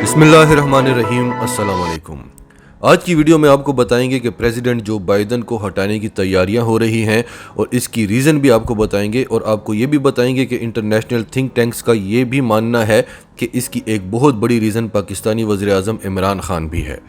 बिस्मिल्लाहिर्रहमानिर्रहीम। अस्सलाम वालेकुम। आज की वीडियो में आपको बताएंगे कि प्रेसिडेंट जो बाइडन को हटाने की तैयारियां हो रही हैं और इसकी रीज़न भी आपको बताएंगे, और आपको ये भी बताएंगे कि इंटरनेशनल थिंक टैंक्स का ये भी मानना है कि इसकी एक बहुत बड़ी रीज़न पाकिस्तानी वज़ीर-ए-आज़म इमरान खान भी है।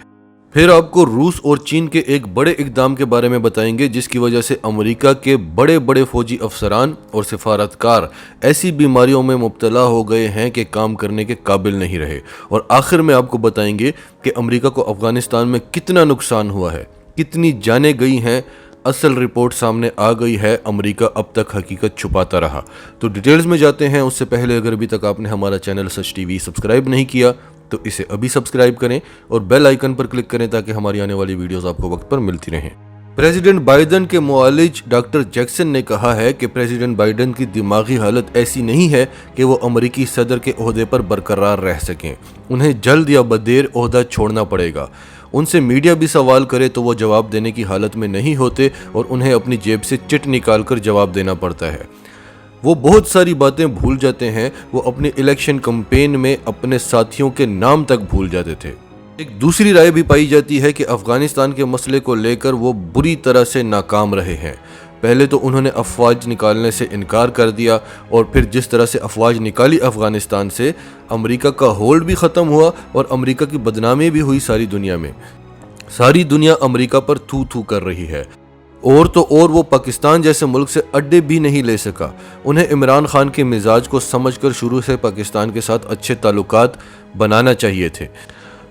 फिर आपको रूस और चीन के एक बड़े इक़दाम के बारे में बताएंगे जिसकी वजह से अमेरिका के बड़े बड़े फ़ौजी अफसरान और सिफारतकार ऐसी बीमारियों में मुब्तला हो गए हैं कि काम करने के काबिल नहीं रहे। और आखिर में आपको बताएंगे कि अमेरिका को अफ़गानिस्तान में कितना नुकसान हुआ है, कितनी जानें गई हैं। असल रिपोर्ट सामने आ गई है, अमेरिका अब तक हकीकत छुपाता रहा। तो डिटेल्स में जाते हैं। उससे पहले अगर अभी तक आपने हमारा चैनल सच टीवी सब्सक्राइब नहीं किया तो इसे अभी सब्सक्राइब करें और बेल आइकन पर क्लिक करें ताकि हमारी आने वाली वीडियोस आपको वक्त पर मिलती रहें। प्रेसिडेंट बाइडन के मुआलिज डॉक्टर जैक्सन ने कहा है कि प्रेसिडेंट बाइडन की दिमागी हालत ऐसी नहीं है कि वो अमेरिकी सदर के ओहदे पर बरकरार रह सकें। उन्हें जल्द या बदेर ओहदा छोड़ना पड़ेगा। उनसे मीडिया भी सवाल करे तो वो जवाब देने की हालत में नहीं होते और उन्हें अपनी जेब से चिट निकाल कर जवाब देना पड़ता है। वो बहुत सारी बातें भूल जाते हैं। वो अपने इलेक्शन कैंपेन में अपने साथियों के नाम तक भूल जाते थे। एक दूसरी राय भी पाई जाती है कि अफगानिस्तान के मसले को लेकर वो बुरी तरह से नाकाम रहे हैं। पहले तो उन्होंने अफवाज निकालने से इनकार कर दिया और फिर जिस तरह से अफवाज निकाली अफगानिस्तान से, अमेरिका का होल्ड भी ख़त्म हुआ और अमेरिका की बदनामी भी हुई सारी दुनिया में। सारी दुनिया अमेरिका पर थू थू कर रही है। और तो और वो पाकिस्तान जैसे मुल्क से अड्डे भी नहीं ले सका। उन्हें इमरान खान के मिजाज को समझकर शुरू से पाकिस्तान के साथ अच्छे ताल्लुकात बनाना चाहिए थे।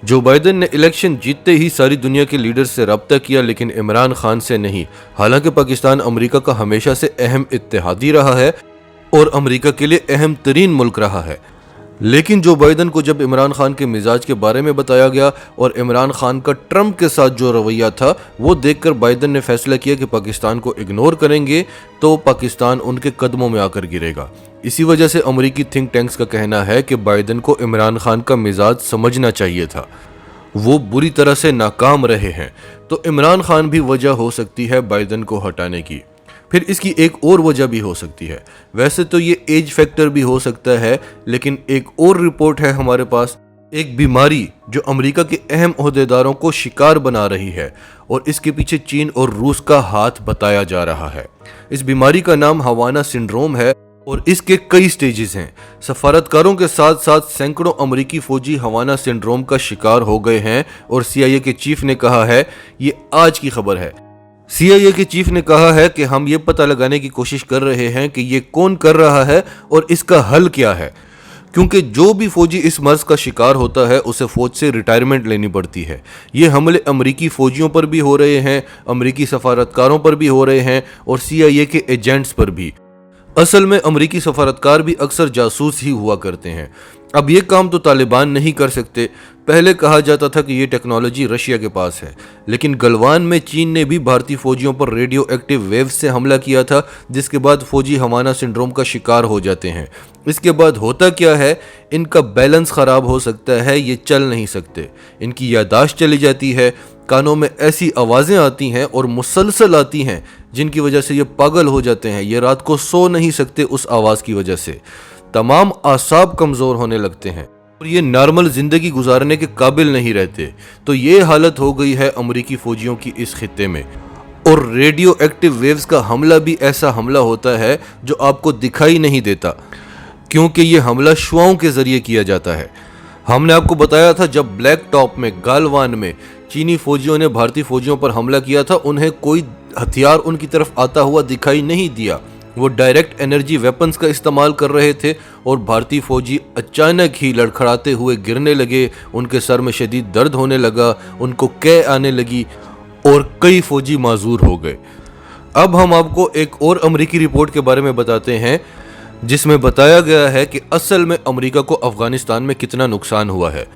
जो बाइडन ने इलेक्शन जीतते ही सारी दुनिया के लीडर से रब्ता किया, लेकिन इमरान खान से नहीं। हालांकि पाकिस्तान अमेरिका का हमेशा से अहम इत्तेहादी रहा है और अमेरिका के लिए अहम तरीन मुल्क रहा है। लेकिन जो बाइडन को जब इमरान खान के मिजाज के बारे में बताया गया और इमरान खान का ट्रंप के साथ जो रवैया था, वो देखकर बाइडन ने फैसला किया कि पाकिस्तान को इग्नोर करेंगे तो पाकिस्तान उनके कदमों में आकर गिरेगा। इसी वजह से अमेरिकी थिंक टैंक्स का कहना है कि बाइडन को इमरान खान का मिजाज समझना चाहिए था। वो बुरी तरह से नाकाम रहे हैं। तो इमरान खान भी वजह हो सकती है बाइडन को हटाने की। फिर इसकी एक और वजह भी हो सकती है। वैसे तो ये एज फैक्टर भी हो सकता है, लेकिन एक और रिपोर्ट है हमारे पास, एक बीमारी जो अमेरिका के अहम ओहदेदारों को शिकार बना रही है और इसके पीछे चीन और रूस का हाथ बताया जा रहा है। इस बीमारी का नाम हवाना सिंड्रोम है और इसके कई स्टेजेस हैं। सफारतकारों के साथ साथ सैकड़ों अमेरिकी फौजी हवाना सिंड्रोम का शिकार हो गए हैं और CIA के चीफ ने कहा है, ये आज की खबर है, CIA के चीफ ने कहा है कि हम ये पता लगाने की कोशिश कर रहे हैं कि ये कौन कर रहा है और इसका हल क्या है, क्योंकि जो भी फौजी इस मर्ज का शिकार होता है उसे फौज से रिटायरमेंट लेनी पड़ती है। ये हमले अमेरिकी फौजियों पर भी हो रहे हैं, अमेरिकी सफारतकारों पर भी हो रहे हैं और CIA के एजेंट्स पर भी। असल में अमेरिकी सफारतकार भी अक्सर जासूस ही हुआ करते हैं। अब ये काम तो तालिबान नहीं कर सकते। पहले कहा जाता था कि ये टेक्नोलॉजी रशिया के पास है, लेकिन गलवान में चीन ने भी भारतीय फौजियों पर रेडियो एक्टिव वेव्स से हमला किया था, जिसके बाद फौजी हवाना सिंड्रोम का शिकार हो जाते हैं। इसके बाद होता क्या है, इनका बैलेंस ख़राब हो सकता है, ये चल नहीं सकते, इनकी यादाश्त चली जाती है, कानों में ऐसी आवाज़ें आती हैं और मुसलसल आती हैं जिनकी वजह से ये पागल हो जाते हैं। ये रात को सो नहीं सकते उस आवाज़ की वजह से। तमाम आसाब कमज़ोर होने लगते हैं और ये नॉर्मल ज़िंदगी गुजारने के काबिल नहीं रहते। तो ये हालत हो गई है अमेरिकी फ़ौजियों की इस खित्ते में। और रेडियो एक्टिव वेव्स का हमला भी ऐसा हमला होता है जो आपको दिखाई नहीं देता, क्योंकि ये हमला शुआओं के ज़रिए किया जाता है। हमने आपको बताया था जब ब्लैक टॉप में गालवान में चीनी फौजियों ने भारतीय फौजियों पर हमला किया था, उन्हें कोई हथियार उनकी तरफ आता हुआ दिखाई नहीं दिया। वो डायरेक्ट एनर्जी वेपन्स का इस्तेमाल कर रहे थे और भारतीय फौजी अचानक ही लड़खड़ाते हुए गिरने लगे। उनके सर में शदीद दर्द होने लगा, उनको कै आने लगी और कई फौजी माजूर हो गए। अब हम आपको एक और अमेरिकी रिपोर्ट के बारे में बताते हैं जिसमें बताया गया है कि असल में अमेरिका को अफगानिस्तान में कितना नुकसान हुआ है।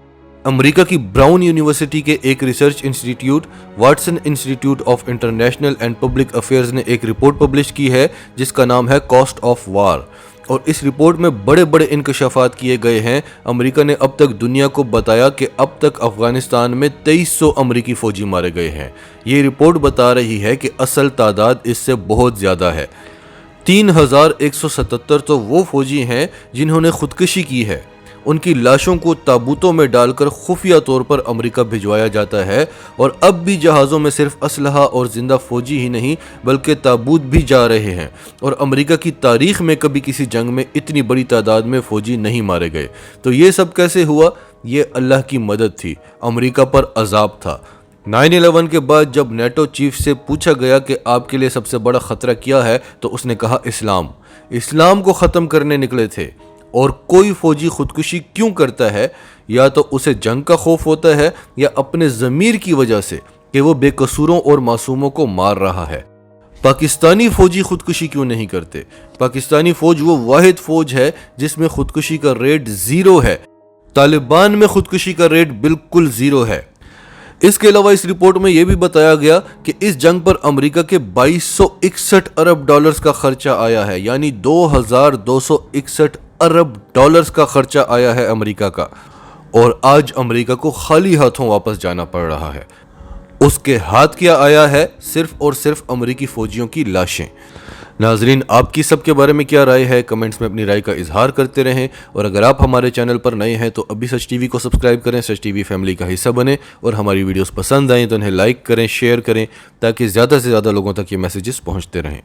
अमेरिका की ब्राउन यूनिवर्सिटी के एक research institute Watson institute of international and public affairs ने एक रिपोर्ट पब्लिश की है जिसका नाम है कॉस्ट ऑफ वार। और इस रिपोर्ट में बड़े बड़े इंकशाफात किए गए हैं। अमेरिका ने अब तक दुनिया को बताया कि अब तक अफगानिस्तान में 2300 अमेरिकी फौजी मारे गए हैं। ये रिपोर्ट बता रही है कि असल तादाद इससे बहुत ज़्यादा है। 3177 तो वो फौजी हैं जिन्होंने खुदकुशी की है ان کی لاشوں کو تابوتوں میں ڈال کر خفیہ طور پر امریکہ بھجوایا جاتا ہے، اور اب بھی جہازوں میں صرف اسلحہ اور زندہ فوجی ہی نہیں بلکہ تابوت بھی جا رہے ہیں، اور امریکہ کی تاریخ میں کبھی کسی جنگ میں اتنی بڑی تعداد میں فوجی نہیں مارے گئے۔ تو یہ سب کیسے ہوا؟ یہ اللہ کی مدد تھی، امریکہ پر عذاب تھا۔ 9/11 کے بعد جب نیٹو چیف سے پوچھا گیا کہ آپ کے لیے سب سے بڑا خطرہ کیا ہے تو اس نے کہا اسلام کو ختم کرنے نکلے تھے۔ اور کوئی فوجی خودکشی کیوں کرتا ہے؟ یا تو اسے جنگ کا خوف ہوتا ہے یا اپنے ضمیر کی وجہ سے کہ وہ بے قصوروں اور معصوموں کو مار رہا ہے۔ پاکستانی فوجی خودکشی کیوں نہیں کرتے؟ پاکستانی فوج وہ واحد فوج ہے جس میں خودکشی کا ریٹ 0 ہے۔ طالبان میں خودکشی کا ریٹ بالکل 0 ہے۔ اس کے علاوہ اس رپورٹ میں یہ بھی بتایا گیا کہ اس جنگ پر امریکہ کے 2261 ارب ڈالرز کا خرچہ آیا ہے، یعنی 2261 ارب ڈالرز کا خرچہ آیا ہے امریکہ کا، اور آج امریکہ کو خالی ہاتھوں واپس جانا پڑ رہا ہے۔ اس کے ہاتھ کیا آیا ہے؟ صرف اور صرف امریکی فوجیوں کی لاشیں۔ ناظرین، آپ کی سب کے بارے میں کیا رائے ہے؟ کمنٹس میں اپنی رائے کا اظہار کرتے رہیں، اور اگر آپ ہمارے چینل پر نئے ہیں تو ابھی سچ ٹی وی کو سبسکرائب کریں، سچ ٹی وی فیملی کا حصہ بنیں، اور ہماری ویڈیوز پسند آئیں تو انہیں لائک کریں، شیئر کریں، تاکہ زیادہ سے زیادہ لوگوں تک یہ میسیجز پہنچتے رہیں۔